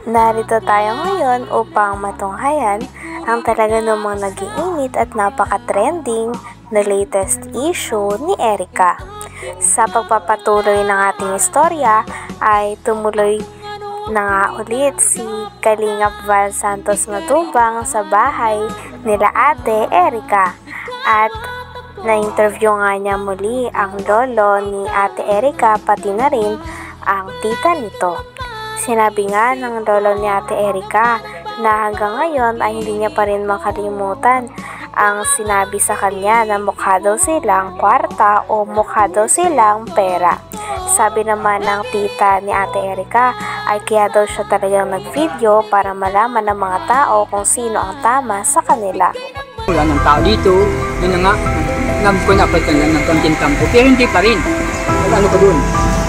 Narito tayo ngayon upang matunghayan ang talaga namang nag-iinit at napaka-trending na latest issue ni Erica. Sa pagpapatuloy ng ating istorya ay tumuloy na nga ulit si Kalingap Val Santos Matubang sa bahay nila Ate Erica at na-interview nga niya muli ang lolo ni Ate Erica pati na rin ang tita nito. Sinabi nga ng lolo ni Ate Erica na hanggang ngayon ay hindi niya pa rin makalimutan ang sinabi sa kanya na mukha daw silang kwarta o mukha daw silang pera. Sabi naman ng tita ni Ate Erica ay kaya daw siya talagang nag-video para malaman ng mga tao kung sino ang tama sa kanila. Wala ng tao dito, yun na nga, nagpunapad ka lang ng konting tampo, pero hindi pa rin. Ano ka dun?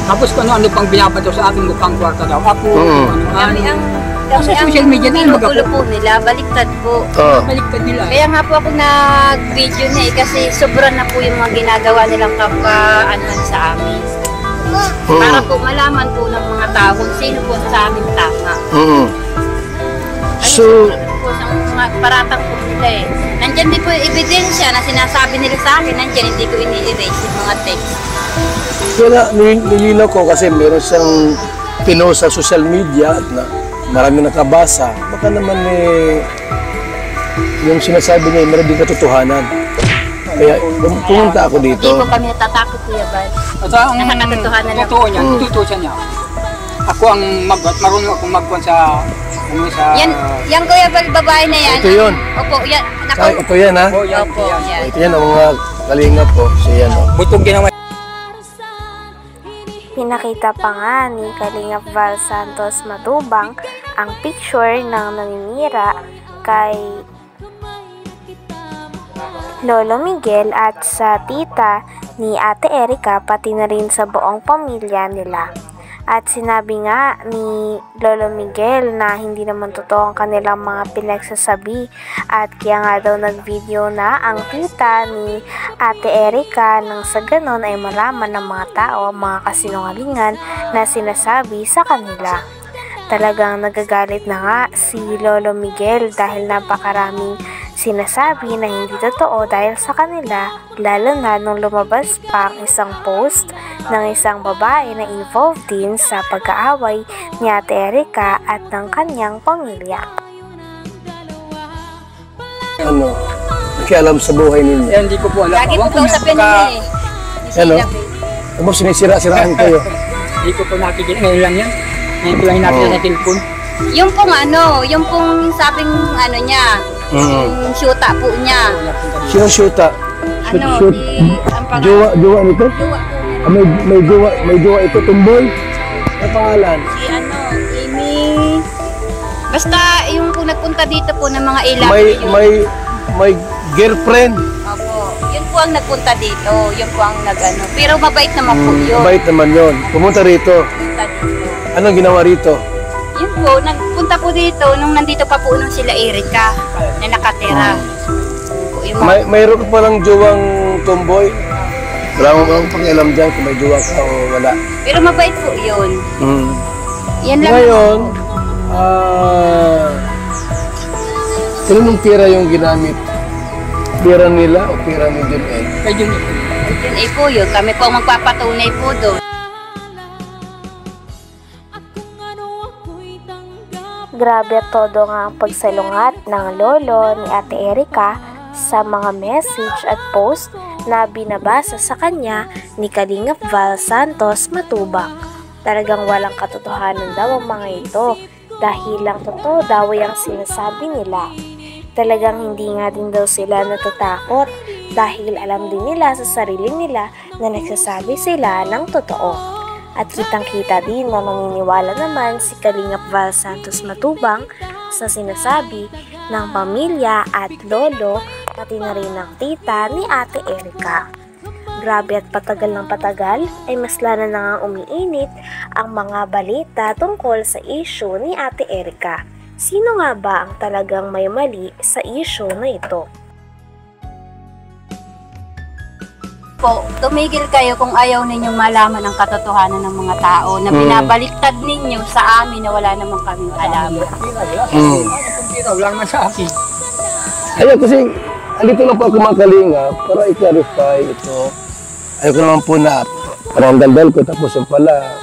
Tapos kung ano pang binapato sa akin mukhang kwarta daw. Ako, sa social media na magulo po nila, baliktad po. Baliktad nila. Kaya nga po ako nag-video na kasi sobrang na po yung mga ginagawa nilang kapwa-anuhan sa amin. Para po malaman po ng mga tao kung sino po sa amin tama. So, po sa mga paratang po nila eh. Nandyan din po yung ebidensya na sinasabi nila sa akin, nandyan hindi ko ini-erase yung mga text. Kaya nilinaw ko kasi meron siyang pinost sa social media at na marami nakabasa. Baka naman yung sinasabi niya meron din katotohanan. Kaya pumunta ako dito. Hindi po kami natatakot, Kuya Bal. At ang nakakatotohanan lang. Totoo niya, tututusan niya. Ako ang marunong akong magkuhan sa Yan Kuya Bal, babae na yan. Ito yun. Opo, yan. Ito yan ha? Opo, yan. Ito yan ang mga kalingap po. So yan o. Butong ginawa. Pinakita pa nga ni Kalingap Val Santos Matubang ang picture ng naninira kay Lolo Miguel at sa tita ni Ate Erica pati na rin sa buong pamilya nila. At sinabi nga ni Lolo Miguel na hindi naman totoo ang kanilang mga pinagsasabi at kaya nga daw nag-video na ang tita ni Ate Erica nang sa ganon ay malaman ng mga tao ang mga kasinungalingan na sinasabi sa kanila. Talagang nagagalit na nga si Lolo Miguel dahil napakaraming sinasabi na hindi totoo dahil sa kanila, lalo na nung lumabas pa ang isang post ng isang babae na involved din sa pag-aaway ni Ate Erica at ng kanyang pamilya. Ano? Nakialam sa buhay ninyo. Hindi ko po alam. Lagi po kausapin nila eh. Ano? Ano sinisira-siraan kayo? Hindi ko po nakikita. Ngayon lang yan. Ngayon ko lang nakikita sa telepon. Yung pong sabing niya, yung syuta po niya. Sino syuta? Ang pangalan. Jowa nito? Jowa po niya. May jowa ito, tumboy? Ang pangalan? Si Amy. Basta yung kung nagpunta dito po ng mga ilang. May girlfriend? Opo. Yun po ang nagpunta dito. Yun po ang Pero mabait naman po yun. Mabait naman yun. Pumunta rito. Pumunta dito. Anong ginawa rito? Yun po, nagpunta po dito nung nandito pa po nung sila Erica na nakatira. Mayroon pa lang jowang tomboy? Wala mo bang pakialam dyan kung may jowa ka o wala? Pero mabait po yun. Yan lang. Ngayon, kaninong pera yung ginamit? Pera nila o pera ni John Ed? Kay John Ed. Yun ay po yun. Kami po ang magpapatunay po doon. Grabe at todo nga ang pagsalungat ng lolo ni Ate Erica sa mga message at post na binabasa sa kanya ni Kalingap Val Santos Matubang. Talagang walang katotohanan daw ang mga ito dahil lang totoo daw ang sinasabi nila. Talagang hindi nga din daw sila natatakot dahil alam din nila sa sarili nila na nagsasabi sila ng totoo. At kitang-kita din na naniniwala naman si Kalingap Val Santos Matubang sa sinasabi ng pamilya at lolo pati na rin ng tita ni Ate Erica. Grabe at patagal ng patagal ay mas lalo na nga umiinit ang mga balita tungkol sa issue ni Ate Erica. Sino nga ba ang talagang may mali sa issue na ito? Po, tumigil kayo kung ayaw ninyong malaman ang katotohanan ng mga tao na binabaliktad ninyo sa amin na wala naman kaming alam. Wala naman sa akin. Ayun, kasi andito lang po ako mga kalinga para i-clarify ito. Ayoko naman po na parang daldal ko tapos yung pala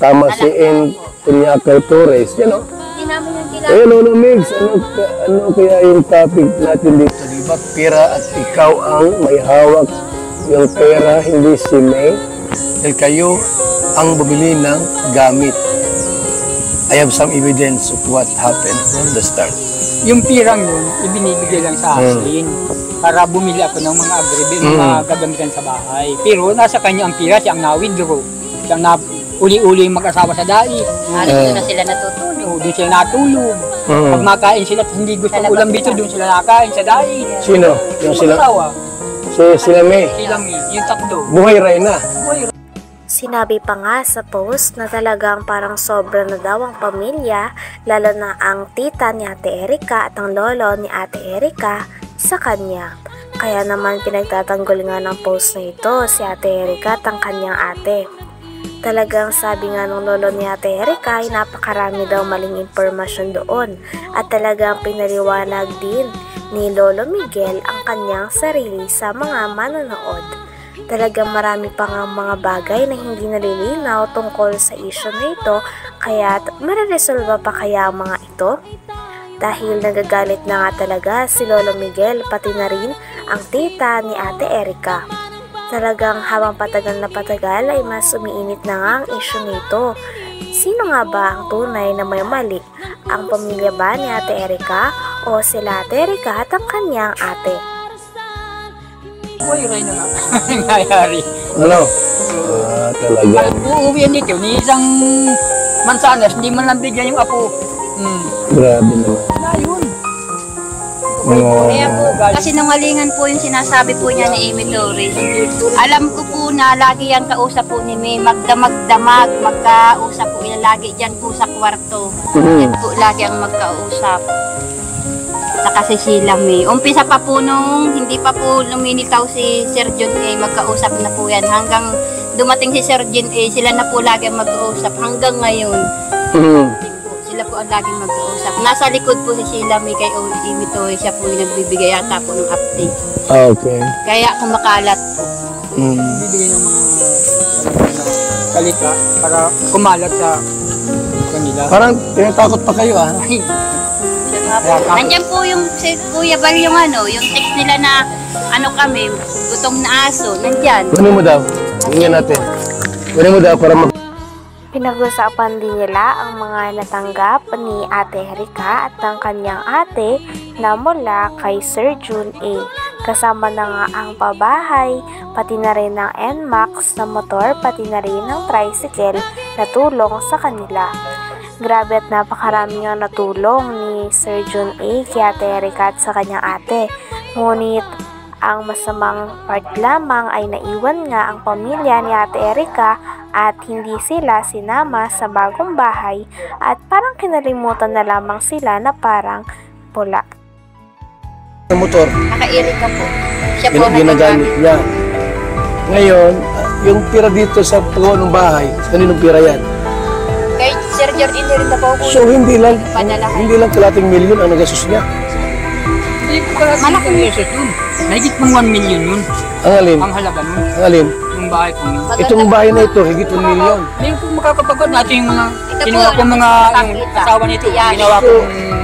tama si N. Tunyakay Torres. Yan o. Hindi namin yung kilala. Eh, Lolo Migs, ano kaya yung topic natin dito? Diba, pera at ikaw ang may hawak yung pera, hindi si May. Dahil kayo ang bumili ng gamit. I have some evidence of what happened from the start. Yung pirang yun, ibinibigay lang sa akin para bumili ako ng mga mga gagamitan sa bahay. Pero nasa kanya ang pira, siya ang na-withdraw. Siya ang uli-uli mag-asawa sa dait. Doon na sila natutulog. Doon sila natulog. Pag makain sila at hindi gusto ulam dito, doon sila nakain sa dait. Sino? Yung sila? Mag-asawa. Sila May. Sila May, yung tatlo. Buhay Reyna. Sinabi pa nga sa post na talagang parang sobra na daw ang pamilya, lalo na ang tita ni Ate Erica at ang lolo ni Ate Erica sa kanya. Kaya naman pinagtatanggol nga ng post na ito si Ate Erica at ang kanyang ate. Talagang sabi nga ng lolo ni Ate Erica ay napakarami daw maling impormasyon doon at talagang pinaliwanag din ni Lolo Miguel ang kanyang sarili sa mga manonood. Talagang marami pa nga mga bagay na hindi nalilinaw tungkol sa issue na ito, kaya mareresolba pa kaya ang mga ito? Dahil nagagalit na nga talaga si Lolo Miguel pati na rin ang tita ni Ate Erica. Talagang habang patagal na patagal ay mas umiinit na nga ang issue nito. Sino nga ba ang tunay na may mali? Ang pamilya ba ni Ate Erica o sila Ate Erica at ang kanyang ate? Buhay rin na nga. Nangyayari. Ano? Talaga. Uuwihan dito ni isang mansanas, hindi man lang bigyan yung apo. Grabe naman. Ayun. Kaya po, kasi nungalingan po yung sinasabi po niya ni Amy Torres. Alam ko po na lagi yan kausap po ni May, magdamag-damag, magkausap po yan lagi dyan po sa kwarto. Yan po lagi ang magkausap. Saka si Sheila May. Umpisa pa po nung hindi pa po luminitaw si Sir John A, magkausap na po yan. Hanggang dumating si Sir John A, sila na po lagi ang magkausap hanggang ngayon. Sila po ang laging mag-uusap. Nasa likod po si Sheila May kay Amy Torres, siya po yung nagbibigay yata po ng update. Okay. Kaya kumakalat po. Bibigyan ng mga salita para kumalat sa kanila. Parang tinatakot pa kayo ah. Nandiyan po yung si Kuya Bal yung yung text nila na kami, gutom na aso, nandyan. Kunin mo daw. Tingnan natin. Kunin mo daw para Pinag-usapan din nila ang mga natanggap ni Ate Erica at ng kanyang ate na mula kay Sir Jun A. Kasama na nga ang pabahay, pati na rin ng NMAX na motor, pati na rin ng tricycle na tulong sa kanila. Grabe at napakarami nga natulong ni Sir Jun A kay Ate Erica at sa kanyang ate. Ngunit ang masamang part lamang ay naiwan nga ang pamilya ni Ate Erica at hindi sila sinama sa bagong bahay at parang kinalimutan na lamang sila na parang pula. motor. Naka-Erica po. Siya po Ginagamit niya. Ngayon, yung pira dito sa pagawa ng bahay, kaninong pira yan? Kay Sir Jordan rin na po po. So hindi lang Padalahan. kalating milyon ang nagastos niya. Malaking yeses yun. Nahigit mong 1 million yun. Ang alin? Ang halaga nun. Ang alin? Yung bahay ko yun. Itong bahay na ito, higit 1 milyon. Hindi ko makakapagod natin yung mga Ito kinuha po, ko mga nakakita. asawa nito. Yan. Ginawa ko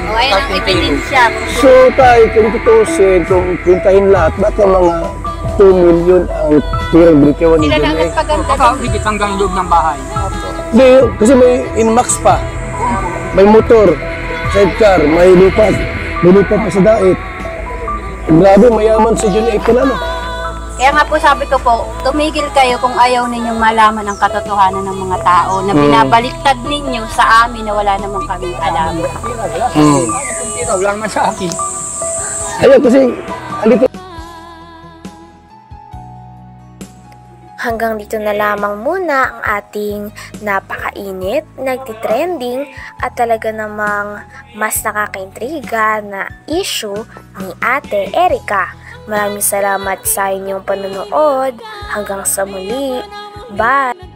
O ayun ang ebidensya. So tayo, kung tutusin, kung pintahin lahat, baka mga 2 milyon ang tirang brikewan ni Sila na John A. nagpaganda. baka higit hanggang loob ng bahay. Hindi, kasi may inmax pa. May motor, sidecar, may lupa pa sa dait. Grabe, mayaman si John A. pala, no? Kaya nga po sabi ko po, tumigil kayo kung ayaw ninyong malaman ang katotohanan ng mga tao na binabaliktad ninyo sa amin na wala namang kaming alam. Wala naman sa akin. Ayun, kasi alito. Hanggang dito na lamang muna ang ating napakainit, nagtitrending at talaga namang mas nakakaintriga na issue ni Ate Erica. Maraming salamat sa inyong panonood. Hanggang sa muli. Bye!